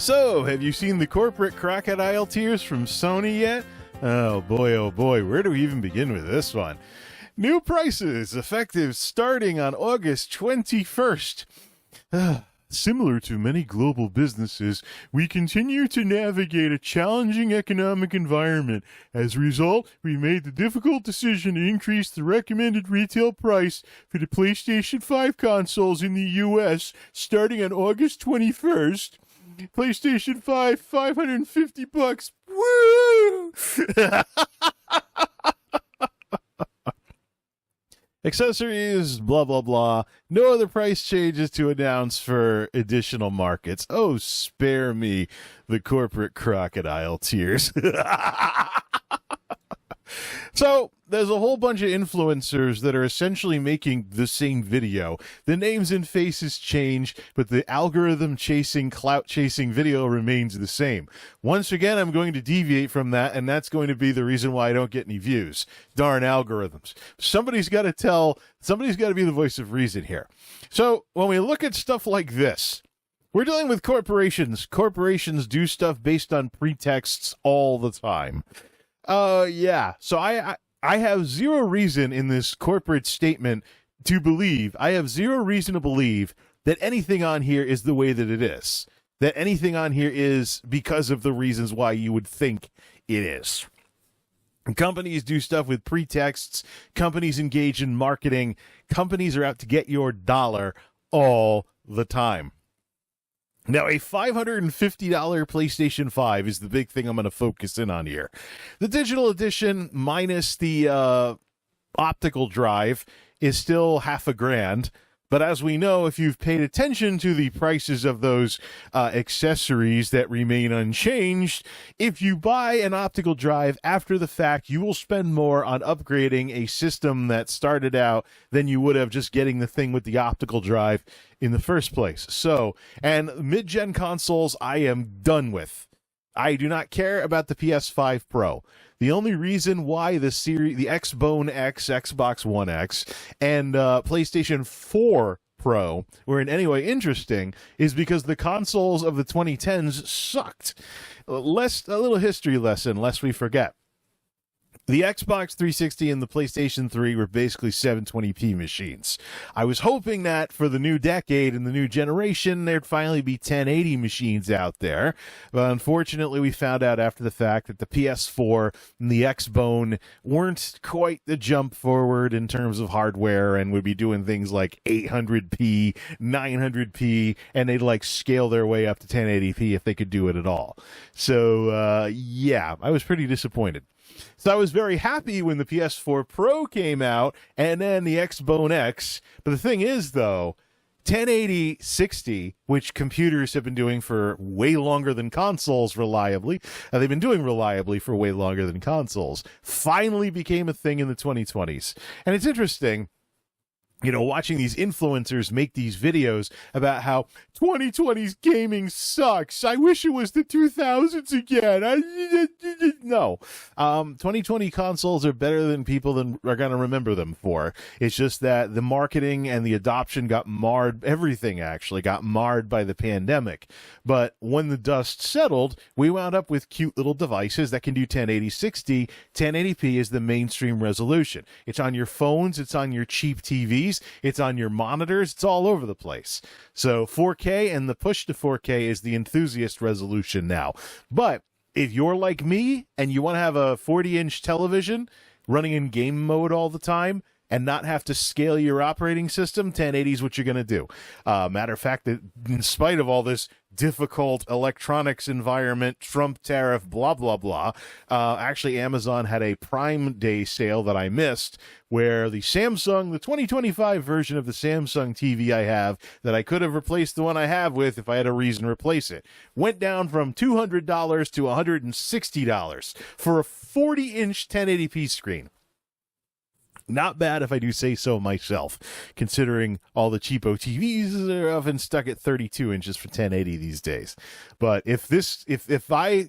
So, have you seen the corporate crocodile tears from Sony yet? Oh boy, where do we even begin with this one? New prices effective starting on August 21st. Similar to many global businesses, we continue to navigate a challenging economic environment. As a result, we made the difficult decision to increase the recommended retail price for the PlayStation 5 consoles in the US starting on August 21st. PlayStation 5, $550. Woo! Accessories, blah, blah, blah. No other price changes to announce for additional markets. Oh, spare me the corporate crocodile tears. So, there's a whole bunch of influencers that are essentially making the same video. The names and faces change, but the algorithm-chasing, clout-chasing video remains the same. Once again, I'm going to deviate from that, and that's going to be the reason why I don't get any views. Darn algorithms. Somebody's got to be the voice of reason here. So, when we look at stuff like this, we're dealing with corporations. Corporations do stuff based on pretexts all the time. Yeah. So I have zero reason in this corporate statement to believe, I have zero reason to believe that anything on here is the way that it is. That anything on here is because of the reasons why you would think it is. Companies do stuff with pretexts. Companies engage in marketing. Companies are out to get your dollar all the time. Now, a $550 PlayStation 5 is the big thing I'm going to focus in on here. The digital edition minus the optical drive is still $1,000. But as we know, if you've paid attention to the prices of those accessories that remain unchanged, if you buy an optical drive after the fact, you will spend more on upgrading a system that started out than you would have just getting the thing with the optical drive in the first place. So, and mid-gen consoles, I am done with. I do not care about the PS5 Pro. The only reason why the Xbone X, Xbox One X, and PlayStation 4 Pro were in any way interesting is because the consoles of the 2010s sucked. A little history lesson, lest we forget. The Xbox 360 and the PlayStation 3 were basically 720p machines. I was hoping that for the new decade and the new generation, there'd finally be 1080 machines out there. But unfortunately, we found out after the fact that the PS4 and the Xbone weren't quite the jump forward in terms of hardware and would be doing things like 800p, 900p, and they'd like scale their way up to 1080p if they could do it at all. So, yeah, I was pretty disappointed. So I was very happy when the PS4 Pro came out and then the Xbone X. But the thing is, though, 1080 60, which computers have been doing for way longer than consoles reliably, they've been doing reliably for way longer than consoles, finally became a thing in the 2020s. And it's interesting, you know, watching these influencers make these videos about how 2020's gaming sucks. I wish it was the 2000s again. No. 2020 consoles are better than people are going to remember them for. It's just that the marketing and the adoption got marred. Everything actually got marred by the pandemic. But when the dust settled, we wound up with cute little devices that can do 1080 60. 1080p is the mainstream resolution. It's on your phones. It's on your cheap TVs. It's on your monitors. It's all over the place. So 4K and the push to 4K is the enthusiast resolution now. But if you're like me and you want to have a 40-inch television running in game mode all the time and not have to scale your operating system, 1080 is what you're going to do. Matter of fact, that in spite of all this difficult electronics environment, Trump tariff, blah, blah, blah, actually Amazon had a Prime Day sale that I missed where the 2025 version of the Samsung TV I have that I could have replaced the one I have with if I had a reason to replace it, went down from $200 to $160 for a 40-inch 1080p screen. Not bad if I do say so myself, considering all the cheapo TVs are often stuck at 32 inches for 1080 these days. But if I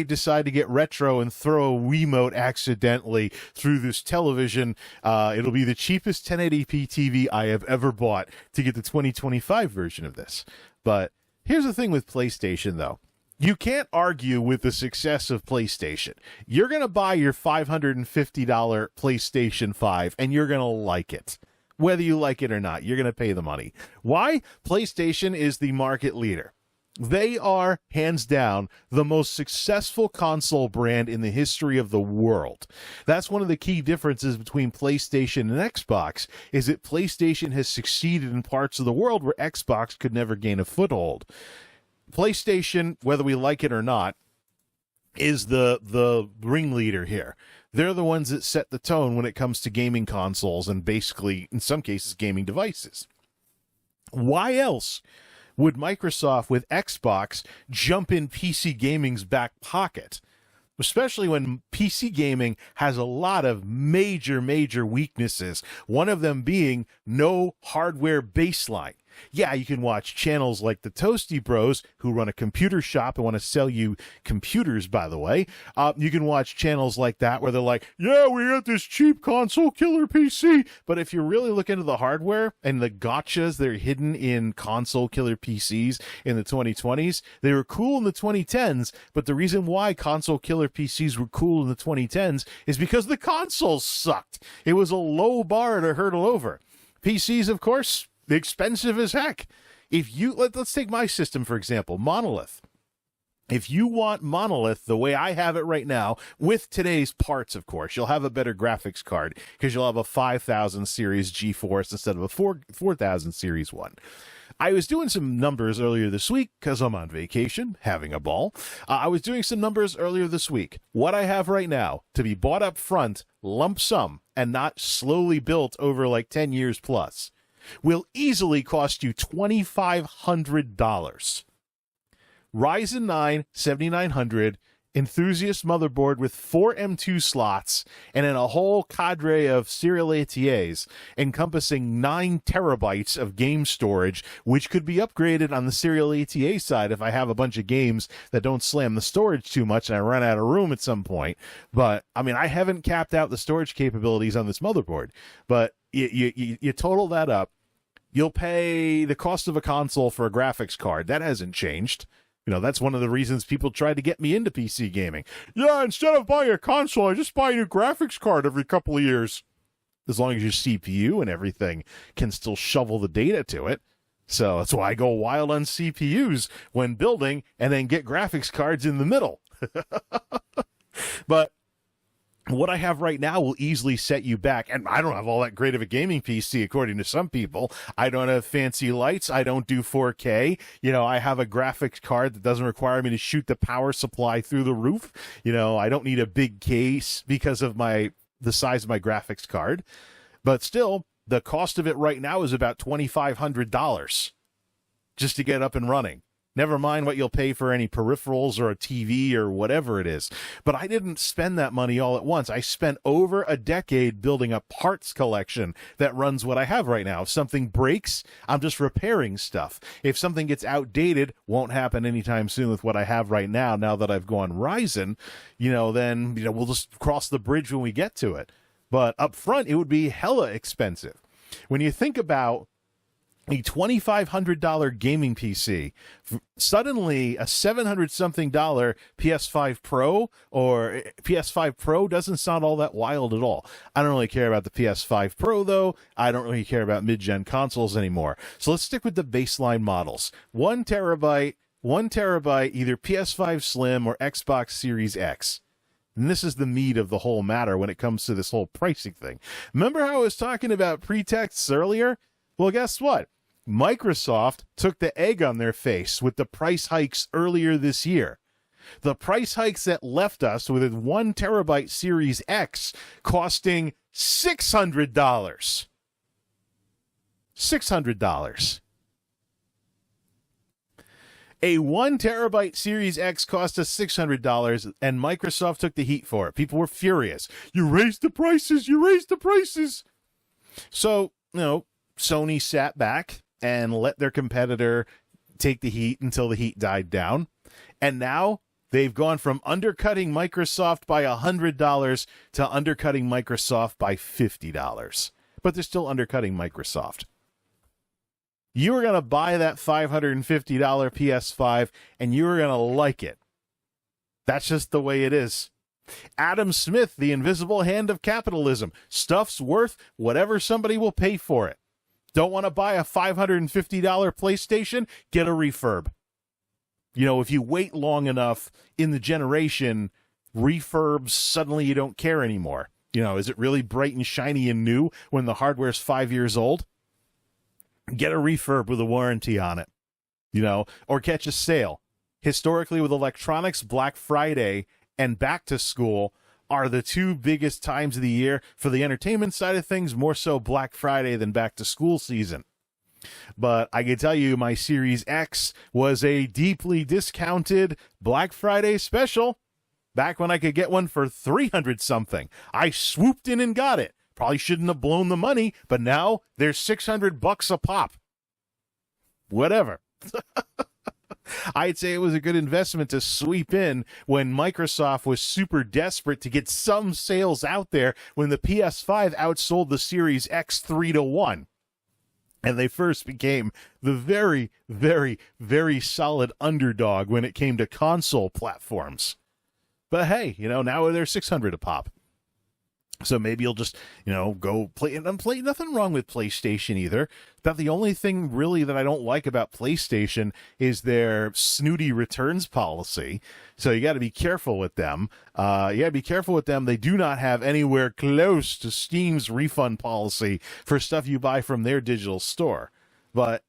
decide to get retro and throw a Wiimote accidentally through this television, it'll be the cheapest 1080p TV I have ever bought to get the 2025 version of this. But Here's the thing with PlayStation, though. You can't argue with the success of PlayStation. You're going to buy your $550 PlayStation 5, and you're going to like it. Whether you like it or not, you're going to pay the money. Why? PlayStation is the market leader. They are, hands down, the most successful console brand in the history of the world. That's one of the key differences between PlayStation and Xbox, is that PlayStation has succeeded in parts of the world where Xbox could never gain a foothold. PlayStation, whether we like it or not, is the ringleader here. They're the ones that set the tone when it comes to gaming consoles and basically, in some cases, gaming devices. Why else would Microsoft with Xbox jump in PC gaming's back pocket? Especially when PC gaming has a lot of major weaknesses. One of them being no hardware baseline. Yeah, you can watch channels like the Toasty Bros, who run a computer shop and want to sell you computers, by the way. You can watch channels like that where they're like, yeah, we got this cheap console killer PC. But if you really look into the hardware and the gotchas that are hidden in console killer PCs in the 2020s, they were cool in the 2010s. But the reason why console killer PCs were cool in the 2010s is because the consoles sucked. It was a low bar to hurdle over. PCs, of course, expensive as heck. If you let's take my system for example, Monolith. If you want Monolith the way I have it right now, with today's parts, of course, you'll have a better graphics card because you'll have a 5000 series GeForce instead of a 4000 series one. I was doing some numbers earlier this week because I'm on vacation, having a ball. I was doing some numbers earlier this week. What I have right now to be bought up front, lump sum, and not slowly built over like 10 years plus, will easily cost you $2,500. Ryzen 9 7900 enthusiast motherboard with 4 M2 slots and then a whole cadre of serial ATAs encompassing 9 terabytes of game storage, which could be upgraded on the serial ATA side if I have a bunch of games that don't slam the storage too much and I run out of room at some point. But, I mean, I haven't capped out the storage capabilities on this motherboard, but you total that up, you'll pay the cost of a console for a graphics card. That hasn't changed. You know, that's one of the reasons people try to get me into PC gaming. Yeah, instead of buying a console, I just buy a new graphics card every couple of years. As long as your CPU and everything can still shovel the data to it. So that's why I go wild on CPUs when building and then get graphics cards in the middle. But what I have right now will easily set you back. And I don't have all that great of a gaming PC, according to some people. I don't have fancy lights. I don't do 4K. You know, I have a graphics card that doesn't require me to shoot the power supply through the roof. You know, I don't need a big case because of the size of my graphics card. But still, the cost of it right now is about $2,500 just to get up and running. Never mind what you'll pay for any peripherals or a TV or whatever it is. But I didn't spend that money all at once. I spent over a decade building a parts collection that runs what I have right now. If something breaks, I'm just repairing stuff. If something gets outdated, won't happen anytime soon with what I have right now. Now that I've gone Ryzen, then we'll just cross the bridge when we get to it. But up front, it would be hella expensive. When you think about a $2,500 gaming PC, suddenly a $700-something PS5 Pro or PS5 Pro doesn't sound all that wild at all. I don't really care about the PS5 Pro, though. I don't really care about mid-gen consoles anymore. So let's stick with the baseline models. 1 terabyte, either PS5 Slim or Xbox Series X. And this is the meat of the whole matter when it comes to this whole pricing thing. Remember how I was talking about pretexts earlier? Well, guess what? Microsoft took the egg on their face with the price hikes earlier this year. The price hikes that left us with a 1 terabyte Series X costing $600. $600. A 1 terabyte Series X cost us $600, and Microsoft took the heat for it. People were furious. You raised the prices. You raised the prices. So, Sony sat back and let their competitor take the heat until the heat died down. And now they've gone from undercutting Microsoft by $100 to undercutting Microsoft by $50. But they're still undercutting Microsoft. You were going to buy that $550 PS5 and you were going to like it. That's just the way it is. Adam Smith, the invisible hand of capitalism. Stuff's worth whatever somebody will pay for it. Don't want to buy a $550 PlayStation? Get a refurb. You know, if you wait long enough in the generation, refurbs, suddenly you don't care anymore. You know, is it really bright and shiny and new when the hardware's 5 years old? Get a refurb with a warranty on it, you know, or catch a sale. Historically, with electronics, Black Friday and back to school are the two biggest times of the year. For the entertainment side of things, more so Black Friday than back to school season. But I can tell you my Series X was a deeply discounted Black Friday special back when I could get one for 300 something. I swooped in and got it. Probably shouldn't have blown the money, but now they're $600 a pop. Whatever. I'd say it was a good investment to sweep in when Microsoft was super desperate to get some sales out there when the PS5 outsold the Series X 3-1. And they first became the very, very, very solid underdog when it came to console platforms. But hey, you know, now they're $600 a pop. So maybe you'll just, you know, go play. And nothing wrong with PlayStation either. But the only thing really that I don't like about PlayStation is their snooty returns policy. So you got to be careful with them. They do not have anywhere close to Steam's refund policy for stuff you buy from their digital store. But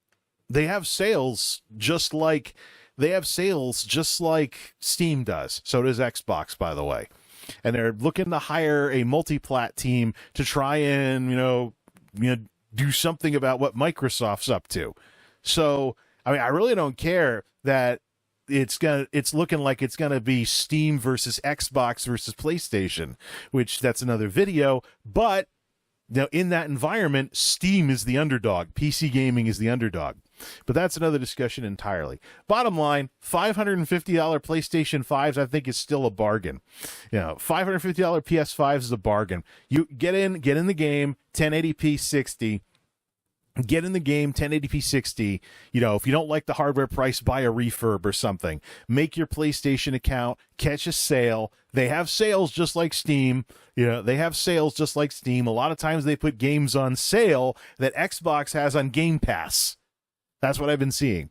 they have sales just like Steam does. So does Xbox, by the way. And they're looking to hire a multi-plat team to try and, you know, do something about what Microsoft's up to. So, I mean, I really don't care that it's looking like it's gonna be Steam versus Xbox versus PlayStation, which that's another video. But now in that environment, Steam is the underdog. PC gaming is the underdog. But that's another discussion entirely. Bottom line, $550 PlayStation 5s, I think, is still a bargain. You know, $550 PS5s is a bargain. You get in the game, 1080p 60. Get in the game, 1080p 60. You know, if you don't like the hardware price, buy a refurb or something. Make your PlayStation account, catch a sale. They have sales just like Steam. You know, they have sales just like Steam. A lot of times they put games on sale that Xbox has on Game Pass. That's what I've been seeing.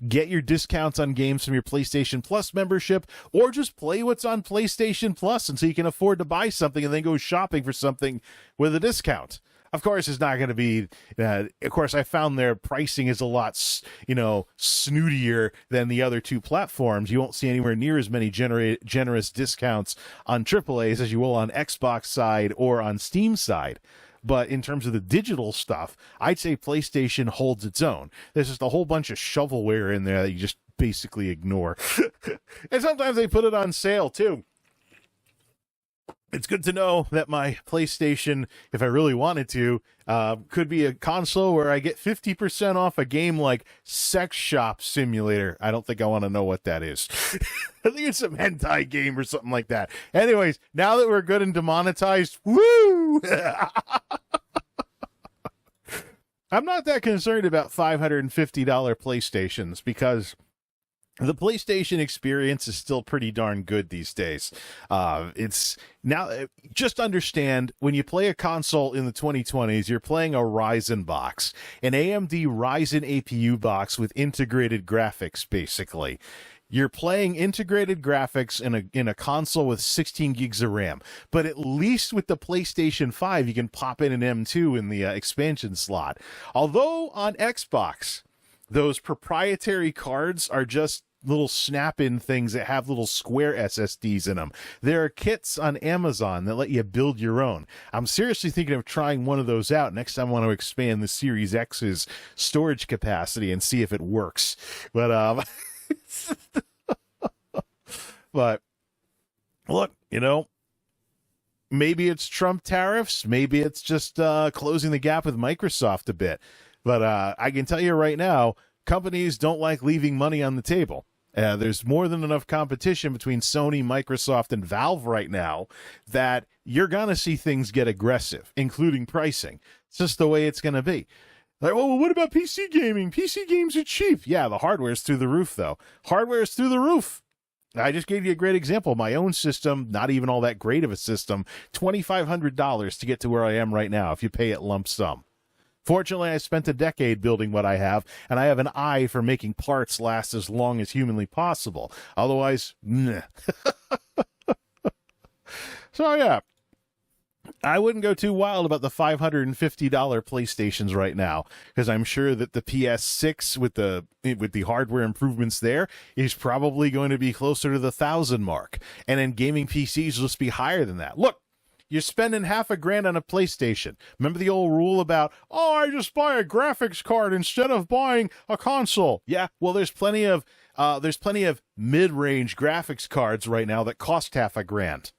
Get your discounts on games from your PlayStation Plus membership, or just play what's on PlayStation Plus until you can afford to buy something and then go shopping for something with a discount. Of course, it's not going to be, of course, I found their pricing is a lot, you know, snootier than the other two platforms. You won't see anywhere near as many generous discounts on AAAs as you will on Xbox side or on Steam side. But in terms of the digital stuff, I'd say PlayStation holds its own. There's just a whole bunch of shovelware in there that you just basically ignore. And sometimes they put it on sale, too. It's good to know that my PlayStation, if I really wanted to, could be a console where I get 50% off a game like Sex Shop Simulator. I don't think I want to know what that is. I think it's some hentai game or something like that. Anyways, now that we're good and demonetized, woo! I'm not that concerned about $550 PlayStations because the PlayStation experience is still pretty darn good these days. It's now, just understand, when you play a console in the 2020s, you're playing a Ryzen box, an AMD Ryzen APU box with integrated graphics, basically. You're playing integrated graphics in a console with 16 gigs of RAM. But at least with the PlayStation 5, you can pop in an M2 in the expansion slot. Although on Xbox, those proprietary cards are just little snap-in things that have little square SSDs in them. There are kits on Amazon that let you build your own. I'm seriously thinking of trying one of those out next time I want to expand the Series X's storage capacity and see if it works. But but look, you know, maybe it's Trump tariffs, maybe it's just closing the gap with Microsoft a bit. But I can tell you right now, companies don't like leaving money on the table. There's more than enough competition between Sony, Microsoft, and Valve right now that you're going to see things get aggressive, including pricing. It's just the way it's going to be. Like, well, what about PC gaming? PC games are cheap. Yeah, the hardware's through the roof, though. Hardware's through the roof. I just gave you a great example. My own system, not even all that great of a system, $2,500 to get to where I am right now if you pay it lump sum. Fortunately, I spent a decade building what I have, and I have an eye for making parts last as long as humanly possible. Otherwise, meh. So, yeah. I wouldn't go too wild about the $550 PlayStations right now, because I'm sure that the PS6 with the hardware improvements there is probably going to be closer to the 1,000 mark, and then gaming PCs will just be higher than that. Look, you're spending $500 on a PlayStation. Remember the old rule about, oh, I just buy a graphics card instead of buying a console? Yeah, well, there's plenty of mid-range graphics cards right now that cost $500.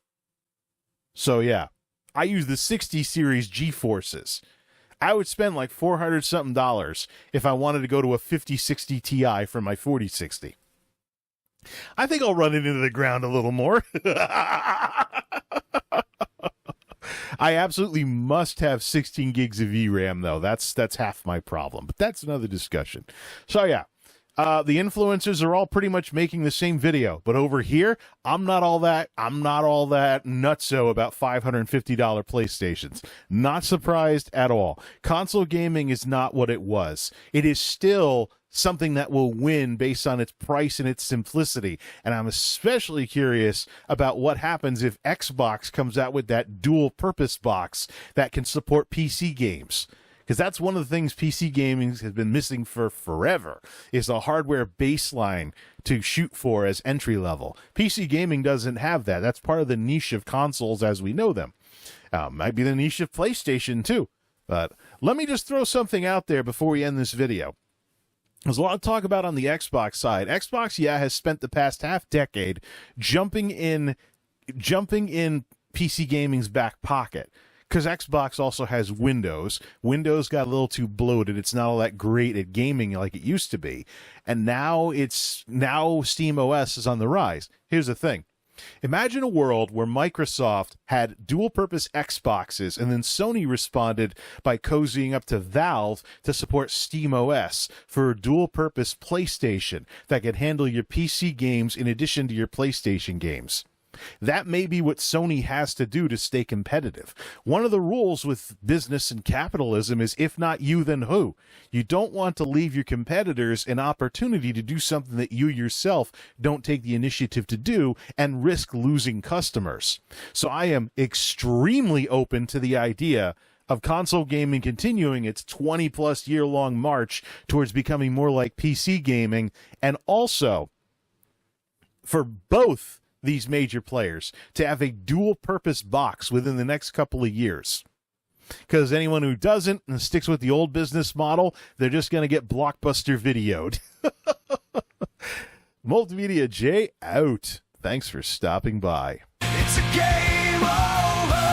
So yeah. I use the 60 series GeForces. I would spend like $400 something if I wanted to go to a 5060 Ti for my 4060. I think I'll run it into the ground a little more. I absolutely must have 16 gigs of VRAM though. That's half my problem, but that's another discussion. So yeah. The influencers are all pretty much making the same video, but over here, I'm not all that nutso about $550 PlayStations. Not surprised at all. Console gaming is not what it was. It is still something that will win based on its price and its simplicity. And I'm especially curious about what happens if Xbox comes out with that dual purpose box that can support PC games. Because that's one of the things PC gaming has been missing for forever, is a hardware baseline to shoot for as entry level. PC gaming doesn't have that. That's part of the niche of consoles as we know them. Might be the niche of PlayStation too. But let me just throw something out there before we end this video. There's a lot of talk about on the Xbox side. Xbox, yeah, has spent the past half decade jumping in PC gaming's back pocket. Because Xbox also has Windows. Windows got a little too bloated. It's not all that great at gaming like it used to be. And now SteamOS is on the rise. Here's the thing. Imagine a world where Microsoft had dual-purpose Xboxes, and then Sony responded by cozying up to Valve to support SteamOS for a dual-purpose PlayStation that could handle your PC games in addition to your PlayStation games. That may be what Sony has to do to stay competitive. One of the rules with business and capitalism is if not you, then who? You don't want to leave your competitors an opportunity to do something that you yourself don't take the initiative to do and risk losing customers. So I am extremely open to the idea of console gaming continuing its 20-plus year-long march towards becoming more like PC gaming, and also for both these major players to have a dual purpose box within the next couple of years. Because anyone who doesn't and sticks with the old business model, they're just going to get Blockbuster videoed. MultimediaJay out. Thanks for stopping by. It's a game over.